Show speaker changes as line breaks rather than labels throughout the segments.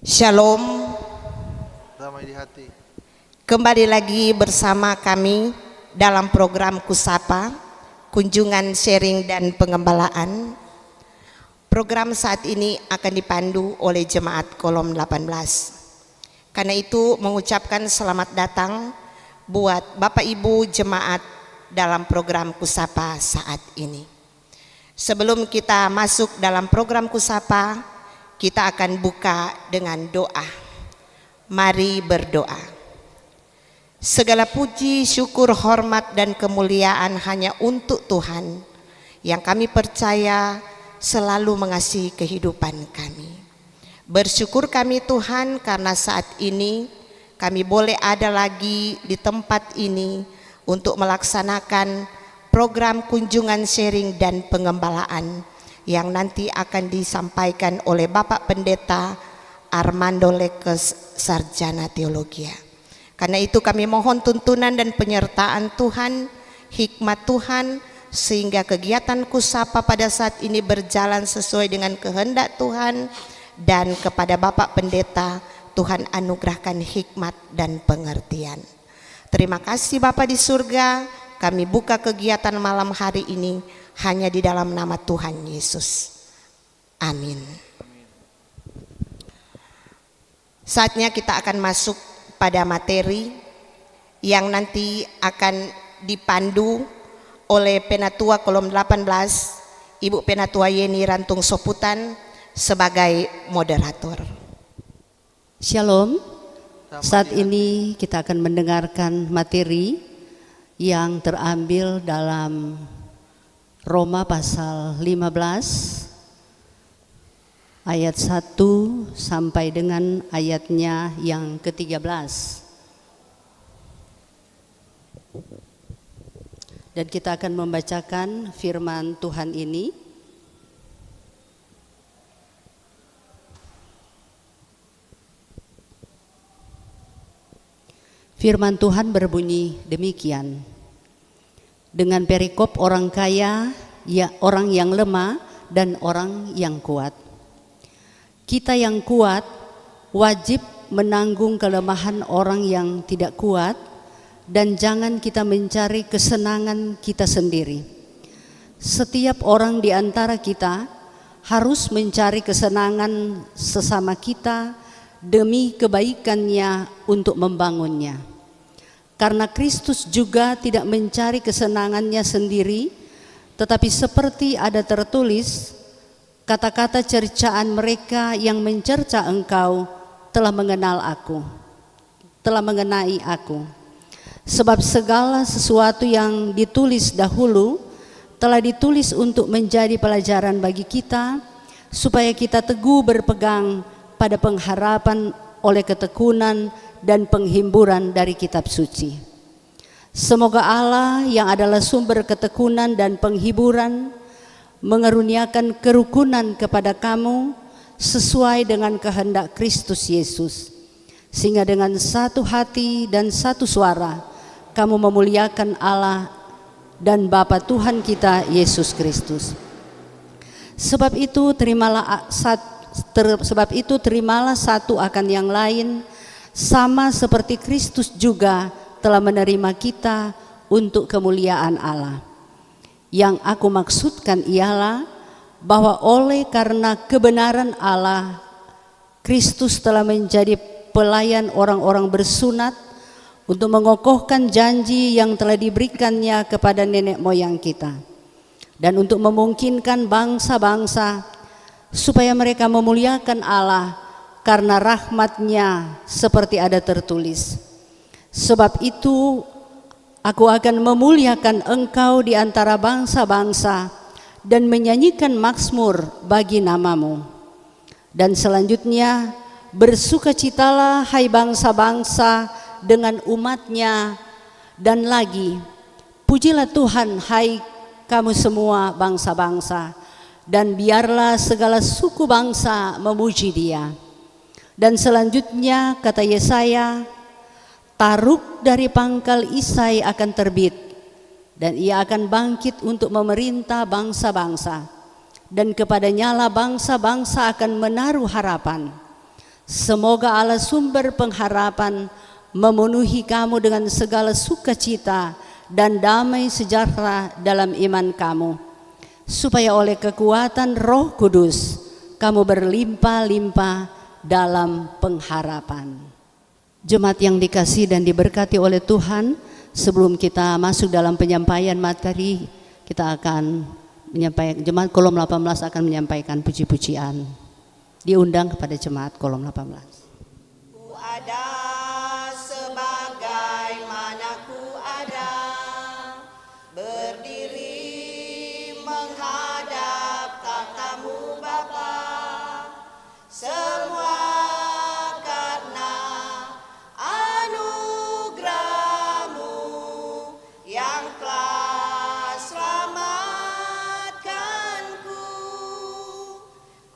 Shalom,
damai di hati.
kembali lagi bersama kami dalam program Kusapa, kunjungan sharing dan pengembalaan. Program saat ini akan dipandu oleh Jemaat Kolom 18. Karena itu mengucapkan selamat datang buat Bapak Ibu Jemaat dalam program Kusapa saat ini. Sebelum kita masuk dalam program Kusapa, kita akan buka dengan doa. Mari berdoa. Segala puji, syukur, hormat, dan kemuliaan hanya untuk Tuhan yang kami percaya selalu mengasihi kehidupan kami. Bersyukur kami Tuhan karena saat ini kami boleh ada lagi di tempat ini untuk melaksanakan program kunjungan sharing dan pengembalaan yang nanti akan disampaikan oleh Bapak Pendeta Armando Lekes, Sarjana Teologi. Karena itu kami mohon tuntunan dan penyertaan Tuhan, hikmat Tuhan, sehingga kegiatan Kusapa pada saat ini berjalan sesuai dengan kehendak Tuhan. Dan kepada Bapak Pendeta, Tuhan anugerahkan hikmat dan pengertian. Terima kasih Bapak di surga, kami buka kegiatan malam hari ini hanya di dalam nama Tuhan Yesus. Amin. Saatnya kita akan masuk pada materi yang nanti akan dipandu oleh Penatua Kolom 18, Ibu Penatua Yeni Rantung Soputan sebagai moderator.
Shalom. Saat ini kita akan mendengarkan materi yang terambil dalam Roma pasal 15 ayat 1 sampai dengan ayatnya yang ke-13. Dan kita akan membacakan firman Tuhan ini. Firman Tuhan berbunyi demikian. Dengan perikop orang kaya, ya orang yang lemah dan orang yang kuat. Kita yang kuat wajib menanggung kelemahan orang yang tidak kuat dan jangan kita mencari kesenangan kita sendiri. Setiap orang di antara kita harus mencari kesenangan sesama kita demi kebaikannya untuk membangunnya. Karena Kristus juga tidak mencari kesenangannya sendiri, tetapi seperti ada tertulis, kata-kata cercaan mereka yang mencerca engkau telah mengenai aku. Sebab segala sesuatu yang ditulis dahulu telah ditulis untuk menjadi pelajaran bagi kita, supaya kita teguh berpegang pada pengharapan oleh ketekunan dan penghimburan dari kitab suci. Semoga Allah yang adalah sumber ketekunan dan penghiburan mengaruniakan kerukunan kepada kamu sesuai dengan kehendak Kristus Yesus, sehingga dengan satu hati dan satu suara kamu memuliakan Allah dan Bapa Tuhan kita Yesus Kristus. Sebab itu terimalah satu akan yang lain, sama seperti Kristus juga telah menerima kita untuk kemuliaan Allah. Yang aku maksudkan ialah bahwa oleh karena kebenaran Allah, Kristus telah menjadi pelayan orang-orang bersunat untuk mengokohkan janji yang telah diberikannya kepada nenek moyang kita, dan untuk memungkinkan bangsa-bangsa supaya mereka memuliakan Allah karena rahmat-Nya, seperti ada tertulis. Sebab itu aku akan memuliakan engkau di antara bangsa-bangsa dan menyanyikan mazmur bagi namamu. Dan selanjutnya, bersukacitalah hai bangsa-bangsa dengan umat-Nya, dan lagi pujilah Tuhan hai kamu semua bangsa-bangsa, dan biarlah segala suku bangsa memuji Dia. Dan selanjutnya kata Yesaya, taruk dari pangkal Isai akan terbit, dan ia akan bangkit untuk memerintah bangsa-bangsa, dan kepadanya lah bangsa-bangsa akan menaruh harapan. Semoga Allah sumber pengharapan memenuhi kamu dengan segala sukacita dan damai sejahtera dalam iman kamu, supaya oleh kekuatan Roh Kudus kamu berlimpah-limpah dalam pengharapan. Jemaat yang dikasihi dan diberkati oleh Tuhan, sebelum kita masuk dalam penyampaian materi, kita akan menyampaikan, jemaat kolom 18 akan menyampaikan puji-pujian. Diundang kepada jemaat kolom 18.
Ku ada sebagaimana ku ada, berdiri menghadap tatamu Bapa, semua karena anugerah-Mu yang telah selamatkanku.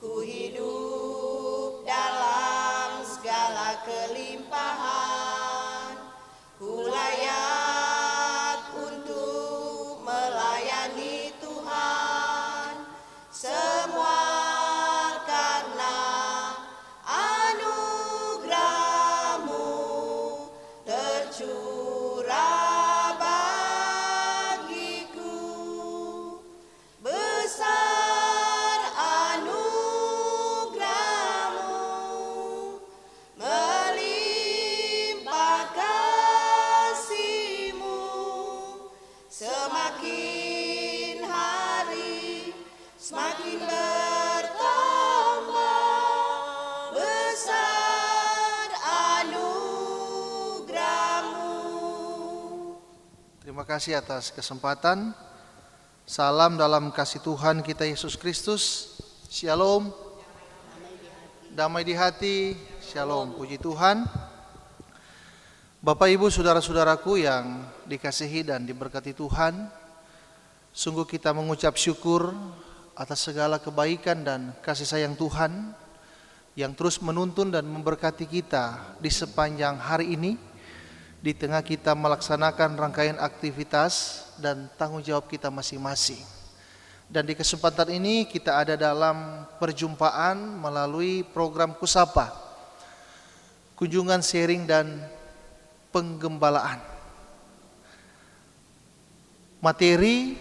Ku hidup dalam segala kelimpahan, ku layak untuk melayani Tuhan, semua karena anugerah-Mu tercurah bagiku. Besar anugerah-Mu, melimpah kasih-Mu, semakin hari semakin bertambah. Besar anugerah-Mu.
Terima kasih atas kesempatan. Salam dalam kasih Tuhan kita Yesus Kristus. Shalom. Damai di hati. Shalom. Puji Tuhan. Bapak Ibu saudara-saudaraku yang dikasihi dan diberkati Tuhan, sungguh kita mengucap syukur atas segala kebaikan dan kasih sayang Tuhan yang terus menuntun dan memberkati kita di sepanjang hari ini, di tengah kita melaksanakan rangkaian aktivitas dan tanggung jawab kita masing-masing. Dan di kesempatan ini kita ada dalam perjumpaan melalui program Kusapa, kunjungan sharing dan penggembalaan. Materi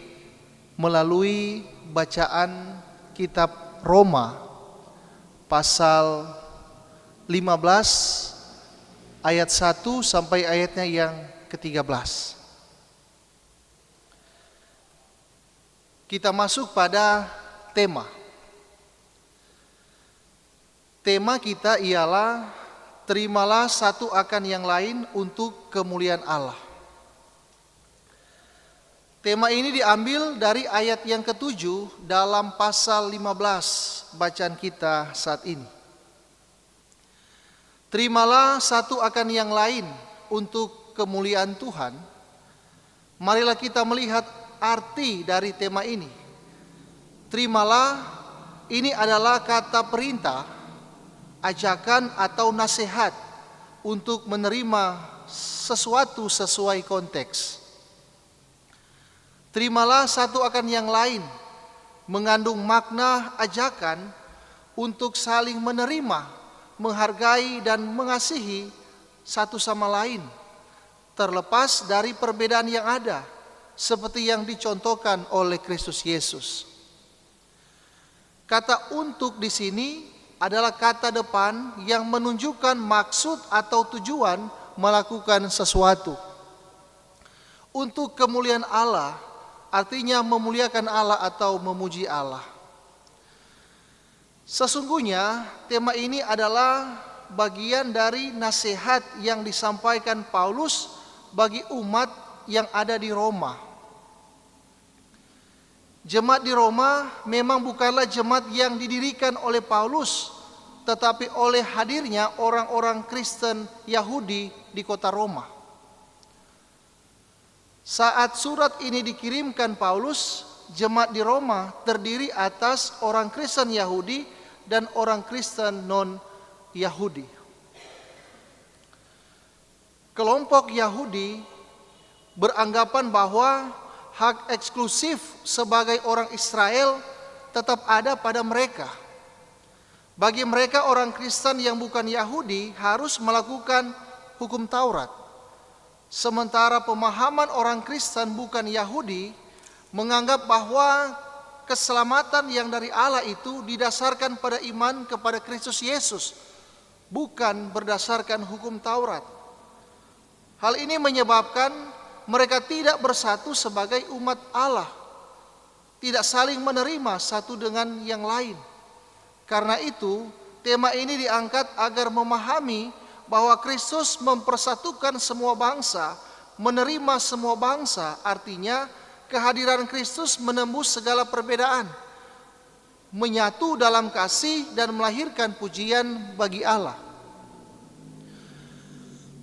melalui bacaan kitab Roma pasal 15 ayat 1 sampai ayatnya yang ke-13. Kita masuk pada tema. Tema kita ialah terimalah satu akan yang lain untuk kemuliaan Allah. Tema ini diambil dari ayat yang ke-7 dalam pasal 15 bacaan kita saat ini. Terimalah satu akan yang lain untuk kemuliaan Tuhan. Marilah kita melihat arti dari tema ini. Terimalah ini adalah kata perintah, ajakan atau nasihat untuk menerima sesuatu sesuai konteks. Terimalah satu akan yang lain mengandung makna ajakan untuk saling menerima, menghargai dan mengasihi satu sama lain, terlepas dari perbedaan yang ada, seperti yang dicontohkan oleh Kristus Yesus. Kata "untuk" di sini adalah kata depan yang menunjukkan maksud atau tujuan melakukan sesuatu. Untuk kemuliaan Allah artinya memuliakan Allah atau memuji Allah. Sesungguhnya tema ini adalah bagian dari nasihat yang disampaikan Paulus bagi umat yang ada di Roma. Jemaat di Roma memang bukanlah jemaat yang didirikan oleh Paulus, tetapi oleh hadirnya orang-orang Kristen Yahudi di kota Roma. Saat surat ini dikirimkan Paulus, jemaat di Roma terdiri atas orang Kristen Yahudi dan orang Kristen non-Yahudi. Kelompok Yahudi beranggapan bahwa hak eksklusif sebagai orang Israel tetap ada pada mereka. Bagi mereka orang Kristen yang bukan Yahudi harus melakukan hukum Taurat. Sementara pemahaman orang Kristen bukan Yahudi menganggap bahwa keselamatan yang dari Allah itu didasarkan pada iman kepada Kristus Yesus, bukan berdasarkan hukum Taurat. Hal ini menyebabkan mereka tidak bersatu sebagai umat Allah, tidak saling menerima satu dengan yang lain. Karena itu, tema ini diangkat agar memahami bahwa Kristus mempersatukan semua bangsa, menerima semua bangsa, artinya kehadiran Kristus menembus segala perbedaan, menyatu dalam kasih dan melahirkan pujian bagi Allah.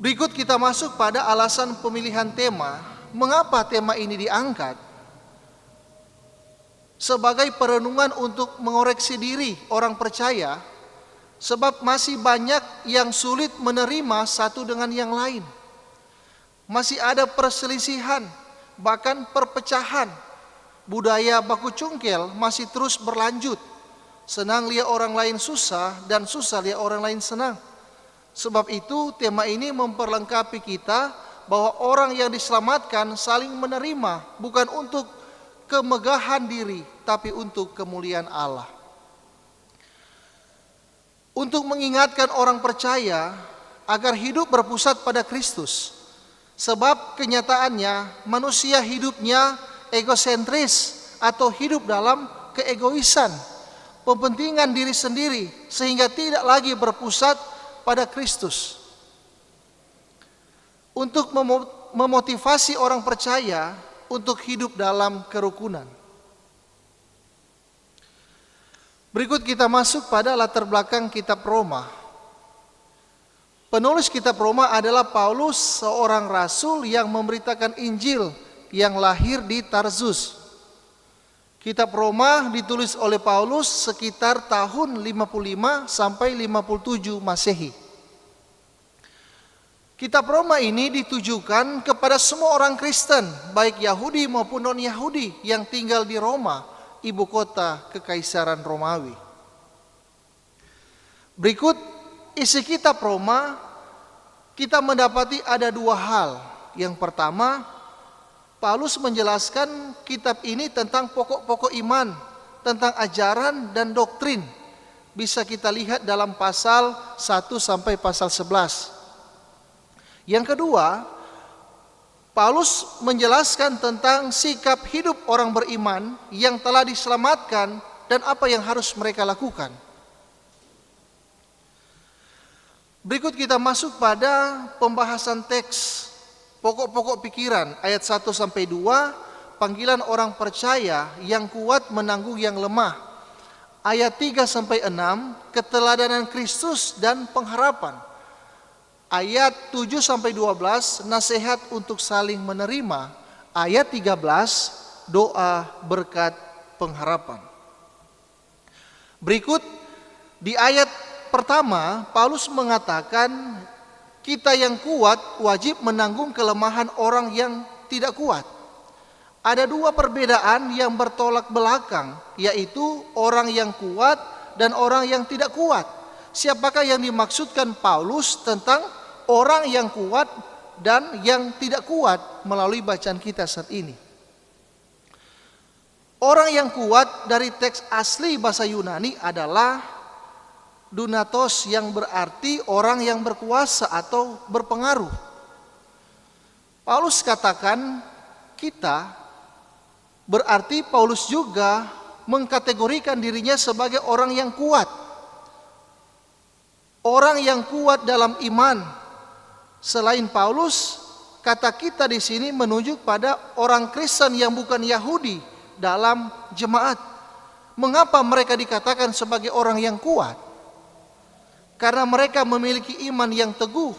Berikut kita masuk pada alasan pemilihan tema. Mengapa tema ini diangkat? Sebagai perenungan untuk mengoreksi diri orang percaya, sebab masih banyak yang sulit menerima satu dengan yang lain. Masih ada perselisihan, bahkan perpecahan. Budaya baku cungkel masih terus berlanjut. Senang lihat orang lain susah dan susah lihat orang lain senang. Sebab itu tema ini memperlengkapi kita bahwa orang yang diselamatkan saling menerima, bukan untuk kemegahan diri, tapi untuk kemuliaan Allah. Untuk mengingatkan orang percaya agar hidup berpusat pada Kristus. Sebab kenyataannya manusia hidupnya egosentris atau hidup dalam keegoisan, kepentingan diri sendiri, sehingga tidak lagi berpusat pada Kristus. Untuk memotivasi orang percaya untuk hidup dalam kerukunan. Berikut kita masuk pada latar belakang kitab Roma. Penulis kitab Roma adalah Paulus, seorang rasul yang memberitakan Injil yang lahir di Tarsus. Kitab Roma ditulis oleh Paulus sekitar tahun 55 sampai 57 Masehi. Kitab Roma ini ditujukan kepada semua orang Kristen, baik Yahudi maupun non-Yahudi yang tinggal di Roma, ibu kota Kekaisaran Romawi. Berikut isi kitab Roma, kita mendapati ada dua hal. Yang pertama, Paulus menjelaskan kitab ini tentang pokok-pokok iman, tentang ajaran dan doktrin. Bisa kita lihat dalam pasal 1 sampai pasal 11. Yang kedua, Paulus menjelaskan tentang sikap hidup orang beriman yang telah diselamatkan dan apa yang harus mereka lakukan. Berikut kita masuk pada pembahasan teks, pokok-pokok pikiran ayat 1 sampai 2, panggilan orang percaya yang kuat menanggung yang lemah. Ayat 3 sampai 6, keteladanan Kristus dan pengharapan. Ayat 7 sampai 12, nasihat untuk saling menerima. Ayat 13, doa berkat pengharapan. Berikut di ayat pertama, Paulus mengatakan kita yang kuat wajib menanggung kelemahan orang yang tidak kuat. Ada dua perbedaan yang bertolak belakang, yaitu orang yang kuat dan orang yang tidak kuat. Siapakah yang dimaksudkan Paulus tentang orang yang kuat dan yang tidak kuat melalui bacaan kita saat ini? Orang yang kuat dari teks asli bahasa Yunani adalah dunatos, yang berarti orang yang berkuasa atau berpengaruh. Paulus katakan kita, berarti Paulus juga mengkategorikan dirinya sebagai orang yang kuat. Orang yang kuat dalam iman. Selain Paulus, kata kita di sini menunjuk pada orang Kristen yang bukan Yahudi dalam jemaat. Mengapa mereka dikatakan sebagai orang yang kuat? Karena mereka memiliki iman yang teguh.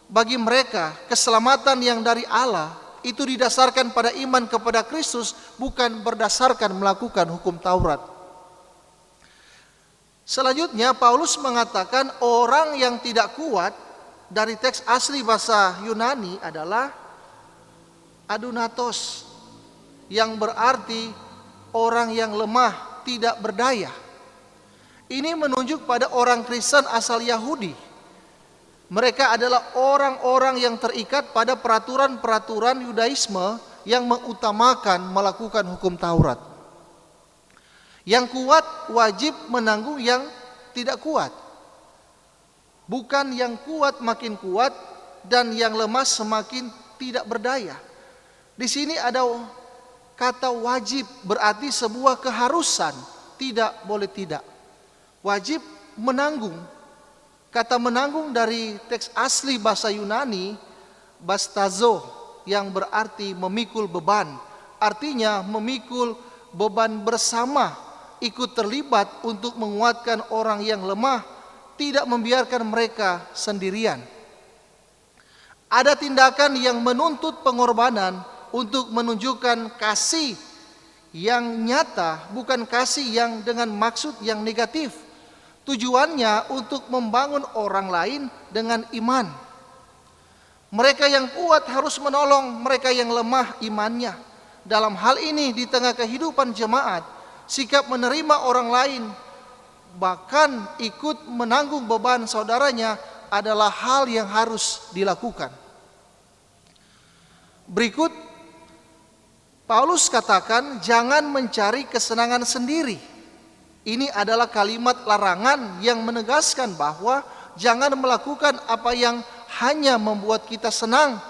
Bagi mereka, keselamatan yang dari Allah itu didasarkan pada iman kepada Kristus, bukan berdasarkan melakukan hukum Taurat. Selanjutnya Paulus mengatakan orang yang tidak kuat dari teks asli bahasa Yunani adalah adunatos, yang berarti orang yang lemah, tidak berdaya. Ini menunjuk pada orang Kristen asal Yahudi. Mereka adalah orang-orang yang terikat pada peraturan-peraturan Yudaisme yang mengutamakan melakukan hukum Taurat. Yang kuat wajib menanggung yang tidak kuat. Bukan yang kuat makin kuat dan yang lemah semakin tidak berdaya. Di sini ada kata wajib, berarti sebuah keharusan, tidak boleh tidak. Wajib menanggung. Kata menanggung dari teks asli bahasa Yunani, bastazo, yang berarti memikul beban. Artinya memikul beban bersama, ikut terlibat untuk menguatkan orang yang lemah, tidak membiarkan mereka sendirian. Ada tindakan yang menuntut pengorbanan untuk menunjukkan kasih yang nyata, bukan kasih yang dengan maksud yang negatif. Tujuannya untuk membangun orang lain dengan iman. Mereka yang kuat harus menolong mereka yang lemah imannya. Dalam hal ini di tengah kehidupan jemaat, sikap menerima orang lain, bahkan ikut menanggung beban saudaranya adalah hal yang harus dilakukan. Berikut Paulus katakan, jangan mencari kesenangan sendiri. Ini adalah kalimat larangan yang menegaskan bahwa jangan melakukan apa yang hanya membuat kita senang,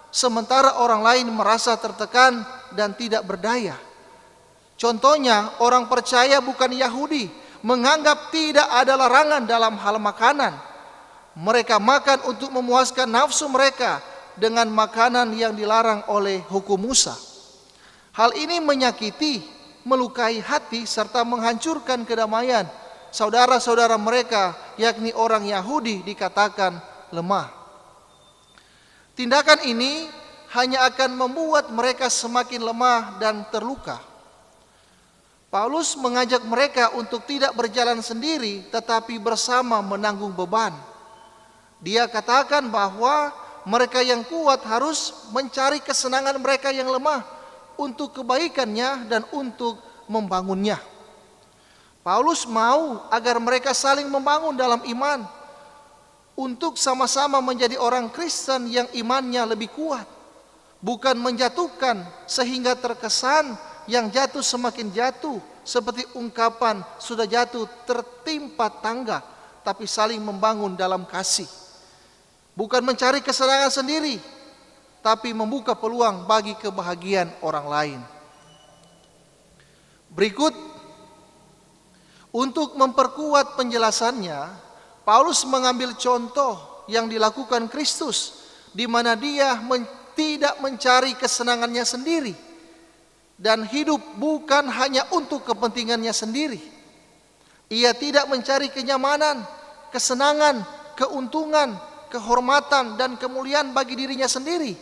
sementara orang lain merasa tertekan dan tidak berdaya. Contohnya, orang percaya bukan Yahudi menganggap tidak ada larangan dalam hal makanan. Mereka makan untuk memuaskan nafsu mereka dengan makanan yang dilarang oleh hukum Musa. Hal ini menyakiti, melukai hati serta menghancurkan kedamaian saudara-saudara mereka, yakni orang Yahudi dikatakan lemah. Tindakan ini hanya akan membuat mereka semakin lemah dan terluka. Paulus mengajak mereka untuk tidak berjalan sendiri tetapi bersama menanggung beban. Dia katakan bahwa mereka yang kuat harus mencari kesenangan mereka yang lemah untuk kebaikannya dan untuk membangunnya. Paulus mau agar mereka saling membangun dalam iman untuk sama-sama menjadi orang Kristen yang imannya lebih kuat, bukan menjatuhkan sehingga terkesan yang jatuh semakin jatuh, seperti ungkapan sudah jatuh tertimpa tangga, tapi saling membangun dalam kasih. Bukan mencari kesenangan sendiri, tapi membuka peluang bagi kebahagiaan orang lain. Berikut, untuk memperkuat penjelasannya, Paulus mengambil contoh yang dilakukan Kristus, di mana dia tidak mencari kesenangannya sendiri dan hidup bukan hanya untuk kepentingannya sendiri. Ia tidak mencari kenyamanan, kesenangan, keuntungan, kehormatan dan kemuliaan bagi dirinya sendiri,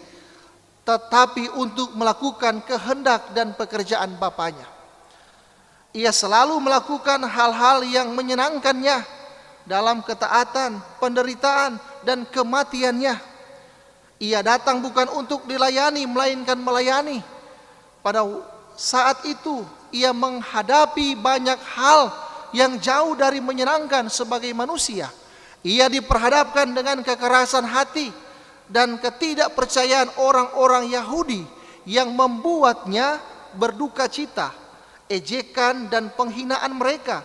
tetapi untuk melakukan kehendak dan pekerjaan Bapanya. Ia selalu melakukan hal-hal yang menyenangkannya dalam ketaatan, penderitaan, dan kematiannya. Ia datang bukan untuk dilayani, melainkan melayani. Pada saat itu, ia menghadapi banyak hal yang jauh dari menyenangkan sebagai manusia. Ia diperhadapkan dengan kekerasan hati dan ketidakpercayaan orang-orang Yahudi yang membuatnya berduka cita, ejekan dan penghinaan mereka,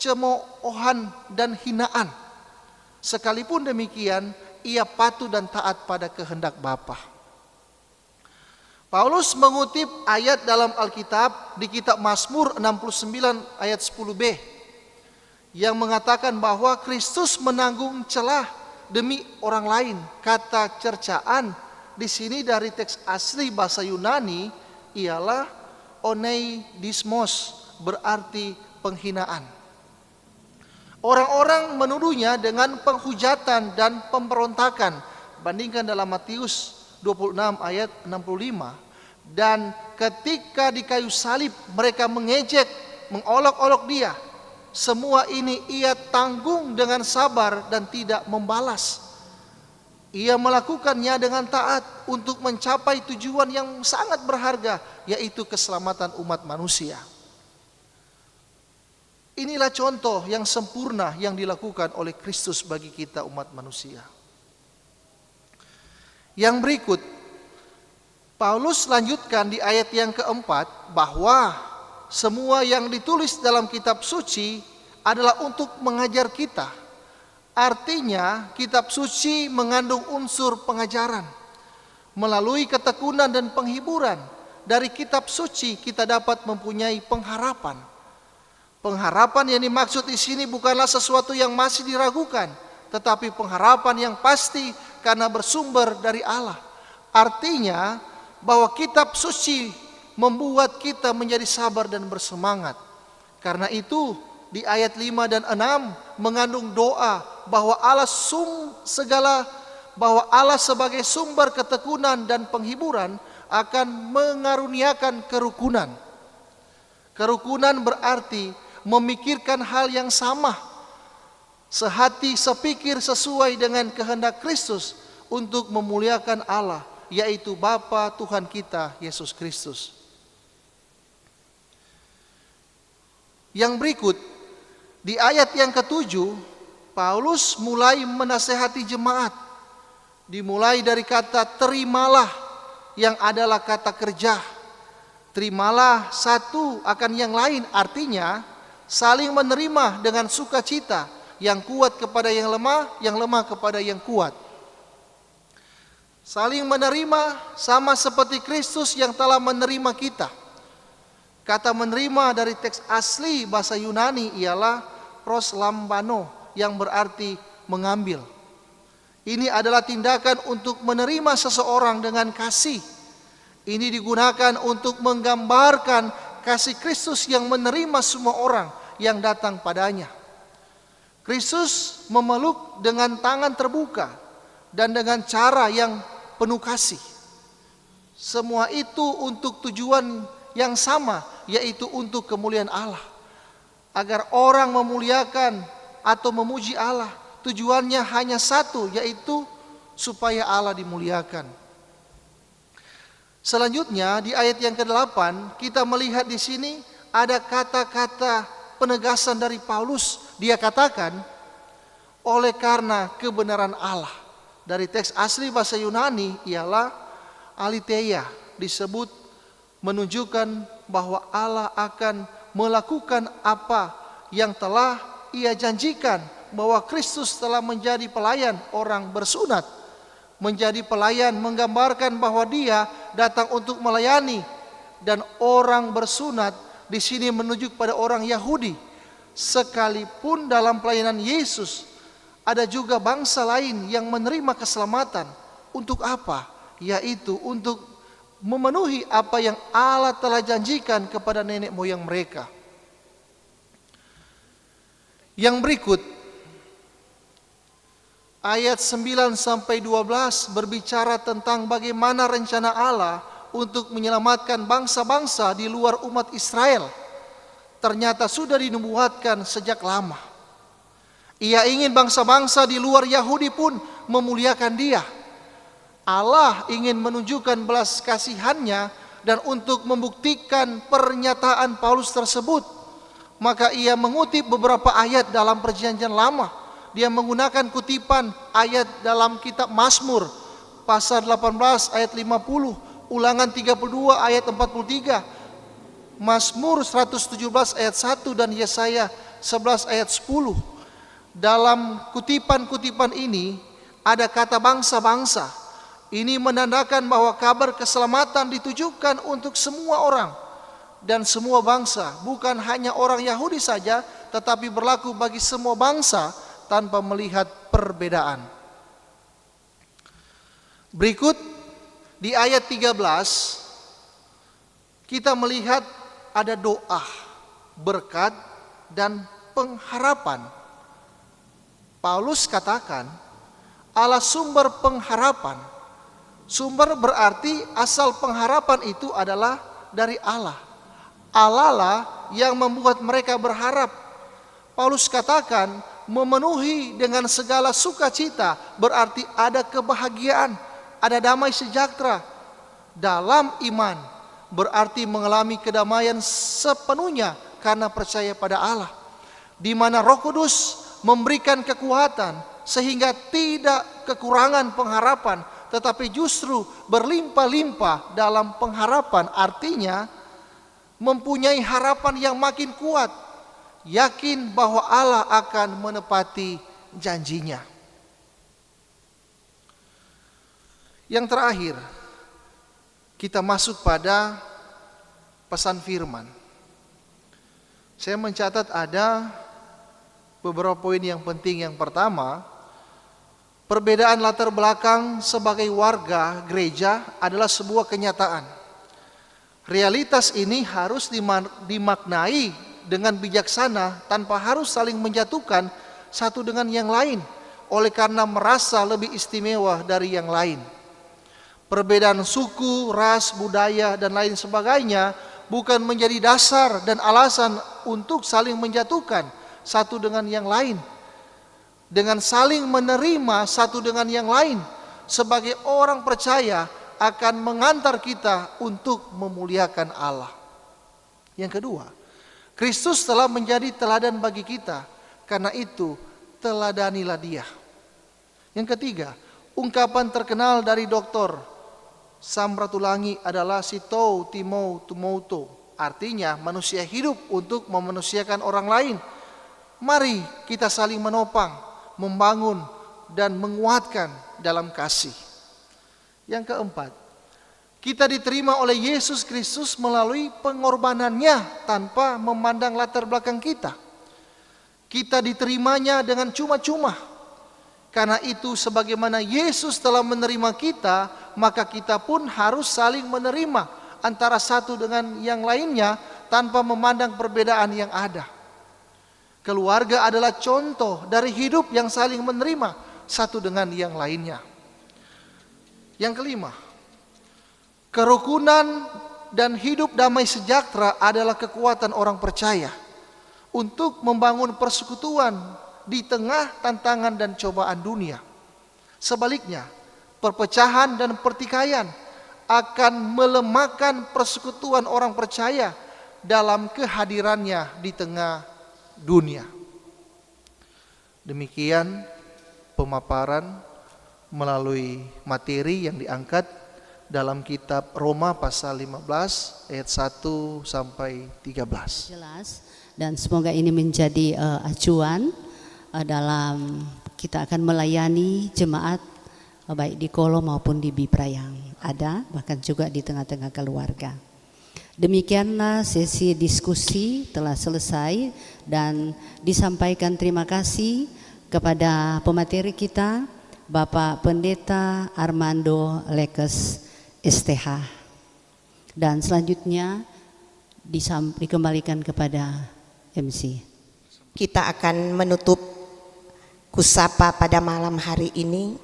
cemoohan dan hinaan. Sekalipun demikian, ia patuh dan taat pada kehendak Bapa. Paulus mengutip ayat dalam Alkitab di kitab Mazmur 69 ayat 10b yang mengatakan bahwa Kristus menanggung celah demi orang lain. Kata cercaan di sini dari teks asli bahasa Yunani ialah oneidismos, berarti penghinaan. Orang-orang menuduhnya dengan penghujatan dan pemberontakan. Bandingkan dalam Matius 26 ayat 65. Dan ketika di kayu salib mereka mengejek, mengolok-olok dia. Semua ini ia tanggung dengan sabar dan tidak membalas. Ia melakukannya dengan taat untuk mencapai tujuan yang sangat berharga, yaitu keselamatan umat manusia. Inilah contoh yang sempurna yang dilakukan oleh Kristus bagi kita umat manusia. Yang berikut, Paulus lanjutkan di ayat yang keempat bahwa semua yang ditulis dalam kitab suci adalah untuk mengajar kita. Artinya kitab suci mengandung unsur pengajaran. Melalui ketekunan dan penghiburan dari kitab suci kita dapat mempunyai pengharapan. Pengharapan yang dimaksud di sini bukanlah sesuatu yang masih diragukan, tetapi pengharapan yang pasti karena bersumber dari Allah. Artinya bahwa kitab suci membuat kita menjadi sabar dan bersemangat. Karena itu di ayat 5 dan 6 mengandung doa bahwa Allah sebagai sumber ketekunan dan penghiburan akan mengaruniakan kerukunan. Kerukunan berarti memikirkan hal yang sama, sehati sepikir sesuai dengan kehendak Kristus untuk memuliakan Allah, yaitu Bapa Tuhan kita Yesus Kristus. Yang berikut, di ayat yang ketujuh, Paulus mulai menasehati jemaat. Dimulai dari kata terimalah yang adalah kata kerja. Terimalah satu akan yang lain, artinya saling menerima dengan sukacita, yang kuat kepada yang lemah kepada yang kuat. Saling menerima sama seperti Kristus yang telah menerima kita. Kata menerima dari teks asli bahasa Yunani ialah proslambano, yang berarti mengambil. Ini adalah tindakan untuk menerima seseorang dengan kasih. Ini digunakan untuk menggambarkan kasih Kristus yang menerima semua orang yang datang padanya. Kristus memeluk dengan tangan terbuka dan dengan cara yang penuh kasih. Semua itu untuk tujuan yang sama, yaitu untuk kemuliaan Allah. Agar orang memuliakan atau memuji Allah, tujuannya hanya satu, yaitu supaya Allah dimuliakan. Selanjutnya di ayat yang ke-8 kita melihat di sini ada kata-kata penegasan dari Paulus. Dia katakan, oleh karena kebenaran Allah. Dari teks asli bahasa Yunani ialah aletheia, disebut menunjukkan bahwa Allah akan melakukan apa yang telah Ia janjikan, bahwa Kristus telah menjadi pelayan orang bersunat. Menjadi pelayan menggambarkan bahwa Dia datang untuk melayani, dan orang bersunat di sini menunjuk pada orang Yahudi. Sekalipun dalam pelayanan Yesus ada juga bangsa lain yang menerima keselamatan. Untuk apa? Yaitu untuk memenuhi apa yang Allah telah janjikan kepada nenek moyang mereka. Yang berikut, ayat 9 sampai 12 berbicara tentang bagaimana rencana Allah untuk menyelamatkan bangsa-bangsa di luar umat Israel. Ternyata sudah dinubuatkan sejak lama. Ia ingin bangsa-bangsa di luar Yahudi pun memuliakan Dia. Allah ingin menunjukkan belas kasihannya, dan untuk membuktikan pernyataan Paulus tersebut, maka ia mengutip beberapa ayat dalam Perjanjian Lama. Dia menggunakan kutipan ayat dalam kitab Mazmur pasal 18 ayat 50, Ulangan 32 ayat 43, Mazmur 117 ayat 1 dan Yesaya 11 ayat 10. Dalam kutipan-kutipan ini ada kata bangsa-bangsa. Ini menandakan bahwa kabar keselamatan ditujukan untuk semua orang dan semua bangsa, bukan hanya orang Yahudi saja, tetapi berlaku bagi semua bangsa tanpa melihat perbedaan. Berikut di ayat 13 kita melihat ada doa, berkat dan pengharapan. Paulus katakan Allah sumber pengharapan. Sumber berarti asal pengharapan itu adalah dari Allah. Allah lah yang membuat mereka berharap. Paulus katakan memenuhi dengan segala sukacita berarti ada kebahagiaan, ada damai sejahtera dalam iman, berarti mengalami kedamaian sepenuhnya karena percaya pada Allah. di mana Roh Kudus memberikan kekuatan sehingga tidak kekurangan pengharapan, tetapi justru berlimpah-limpah dalam pengharapan. Artinya mempunyai harapan yang makin kuat, yakin bahwa Allah akan menepati janjinya. Yang terakhir, kita masuk pada pesan firman. Saya mencatat ada beberapa poin yang penting. Yang pertama, perbedaan latar belakang sebagai warga gereja adalah sebuah kenyataan. Realitas ini harus dimaknai dengan bijaksana tanpa harus saling menjatuhkan satu dengan yang lain oleh karena merasa lebih istimewa dari yang lain. Perbedaan suku, ras, budaya, dan lain sebagainya bukan menjadi dasar dan alasan untuk saling menjatuhkan satu dengan yang lain. Dengan saling menerima satu dengan yang lain sebagai orang percaya akan mengantar kita untuk memuliakan Allah. Yang kedua, Kristus telah menjadi teladan bagi kita, karena itu teladanilah Dia. Yang ketiga, ungkapan terkenal dari Dr. Samratulangi adalah sitou timou tumouto, artinya manusia hidup untuk memanusiakan orang lain. Mari kita saling menopang, membangun, dan menguatkan dalam kasih. Yang keempat, kita diterima oleh Yesus Kristus melalui pengorbanannya tanpa memandang latar belakang kita. Kita diterimanya dengan cuma-cuma. Karena itu sebagaimana Yesus telah menerima kita, maka kita pun harus saling menerima antara satu dengan yang lainnya tanpa memandang perbedaan yang ada. Keluarga adalah contoh dari hidup yang saling menerima satu dengan yang lainnya. Yang kelima, kerukunan dan hidup damai sejahtera adalah kekuatan orang percaya untuk membangun persekutuan di tengah tantangan dan cobaan dunia. Sebaliknya, perpecahan dan pertikaian akan melemahkan persekutuan orang percaya dalam kehadirannya di tengah dunia. Demikian pemaparan melalui materi yang diangkat dalam kitab Roma pasal 15 ayat 1 sampai 13.
Jelas, dan semoga ini menjadi acuan dalam kita akan melayani jemaat baik di Kolo maupun di Bipra yang ada, bahkan juga di tengah-tengah keluarga. Demikianlah sesi diskusi telah selesai dan disampaikan terima kasih kepada pemateri kita Bapak Pendeta Armando Lekes STH. Dan selanjutnya dikembalikan kepada MC.
Kita akan menutup kusapa pada malam hari ini.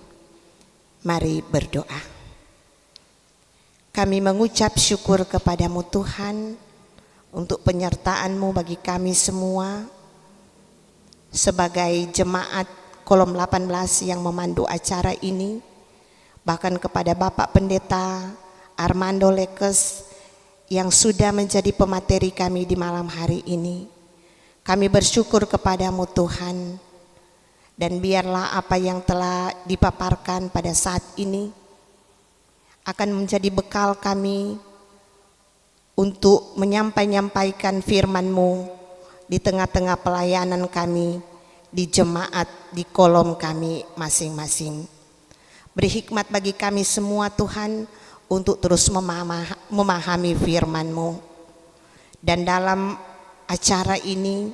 Mari berdoa. Kami mengucap syukur kepadamu Tuhan untuk penyertaan-Mu bagi kami semua sebagai jemaat Kolom 18 yang memandu acara ini, bahkan kepada Bapak Pendeta Armando Lekes yang sudah menjadi pemateri kami di malam hari ini. Kami bersyukur kepadamu Tuhan, dan biarlah apa yang telah dipaparkan pada saat ini akan menjadi bekal kami untuk menyampaikan firman-Mu di tengah-tengah pelayanan kami di jemaat, di kolom kami masing-masing. Beri hikmat bagi kami semua Tuhan untuk terus memahami firman-Mu. Dan dalam acara ini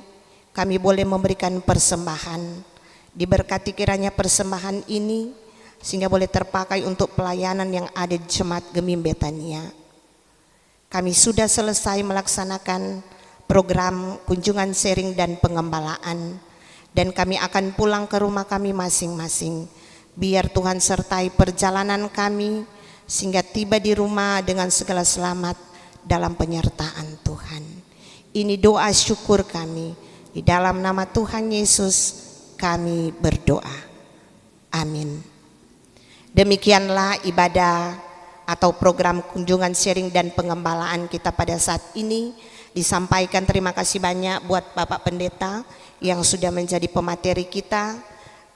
kami boleh memberikan persembahan. Diberkati kiranya persembahan ini sehingga boleh terpakai untuk pelayanan yang ada di Jemaat Gemim Betania. Kami sudah selesai melaksanakan program kunjungan sharing dan pengembalaan, dan kami akan pulang ke rumah kami masing-masing. Biar Tuhan sertai perjalanan kami sehingga tiba di rumah dengan segala selamat dalam penyertaan Tuhan. Ini doa syukur kami, di dalam nama Tuhan Yesus kami berdoa. Amin. Demikianlah ibadah atau program kunjungan sharing dan pengembalaan kita pada saat ini. Disampaikan terima kasih banyak buat Bapak Pendeta yang sudah menjadi pemateri kita,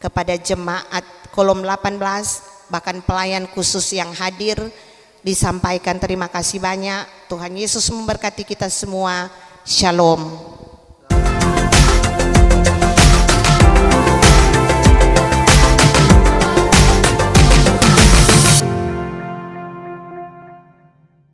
kepada jemaat kolom 18, bahkan pelayan khusus yang hadir, disampaikan terima kasih banyak. Tuhan Yesus memberkati kita semua. Shalom.